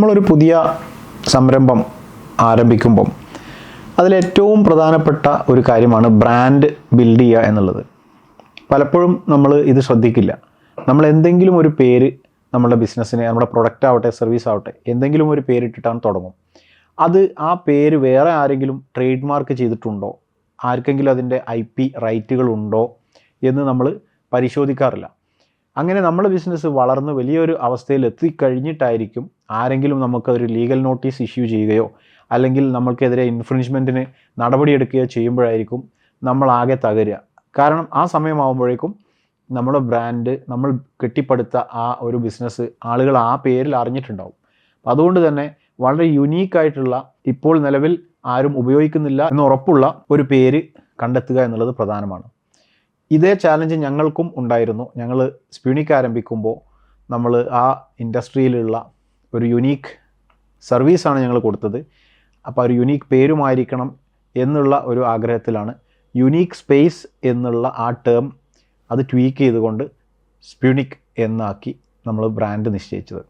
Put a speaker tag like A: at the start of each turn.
A: നമ്മളൊരു പുതിയ സംരംഭം ആരംഭിക്കുമ്പം അതിലേറ്റവും പ്രധാനപ്പെട്ട ഒരു കാര്യമാണ് ബ്രാൻഡ് ബിൽഡ് ചെയ്യുക എന്നുള്ളത്. പലപ്പോഴും നമ്മൾ ഇത് ശ്രദ്ധിക്കില്ല. നമ്മൾ എന്തെങ്കിലും ഒരു പേര് നമ്മുടെ ബിസിനസ്സിന്, നമ്മുടെ പ്രൊഡക്റ്റ് ആവട്ടെ സർവീസ് ആവട്ടെ, എന്തെങ്കിലും ഒരു പേരിട്ടിട്ടാണ് തുടങ്ങും. അത് ആ പേര് വേറെ ആരെങ്കിലും ട്രേഡ് മാർക്ക് ചെയ്തിട്ടുണ്ടോ, ആർക്കെങ്കിലും അതിൻ്റെ IP റൈറ്റുകളുണ്ടോ എന്ന് നമ്മൾ പരിശോധിക്കാറില്ല. അങ്ങനെ നമ്മുടെ ബിസിനസ് വളർന്ന് വലിയൊരു അവസ്ഥയിൽ എത്തിക്കഴിഞ്ഞിട്ടായിരിക്കും ആരെങ്കിലും നമുക്കൊരു ലീഗൽ നോട്ടീസ് ഇഷ്യൂ ചെയ്യുകയോ അല്ലെങ്കിൽ നമ്മൾക്കെതിരെ ഇൻഫ്രിഞ്ച്മെൻറ്റിന് നടപടിയെടുക്കുകയോ ചെയ്യുമ്പോഴായിരിക്കും നമ്മളാകെ തകരുക. കാരണം ആ സമയമാകുമ്പോഴേക്കും നമ്മുടെ ബ്രാൻഡ്, നമ്മൾ കെട്ടിപ്പടുത്ത ആ ഒരു ബിസിനസ് ആളുകൾ ആ പേരിൽ അറിഞ്ഞിട്ടുണ്ടാവും. അതുകൊണ്ട് തന്നെ വളരെ യുണീക്കായിട്ടുള്ള, ഇപ്പോൾ നിലവിൽ ആരും ഉപയോഗിക്കുന്നില്ല എന്ന് ഉറപ്പുള്ള ഒരു പേര് കണ്ടെത്തുക എന്നുള്ളത് പ്രധാനമാണ്. ഇതേ ചാലഞ്ച് ഞങ്ങൾക്കും ഉണ്ടായിരുന്നു. ഞങ്ങൾ സ്പ്യൂണിക് ആരംഭിക്കുമ്പോൾ നമ്മൾ ആ ഇൻഡസ്ട്രിയിലുള്ള ഒരു യുണീക്ക് സർവീസാണ് ഞങ്ങൾ കൊടുത്തത്. അപ്പോൾ ഒരു യുണീക്ക് പേരുമായിരിക്കണം എന്നുള്ള ഒരു ആഗ്രഹത്തിലാണ് യുണീക്ക് സ്പേസ് എന്നുള്ള ആ ടേം അത് ട്വീക്ക് ചെയ്തുകൊണ്ട് സ്പ്യൂണിക് എന്നാക്കി നമ്മൾ ബ്രാൻഡ് നിശ്ചയിച്ചത്.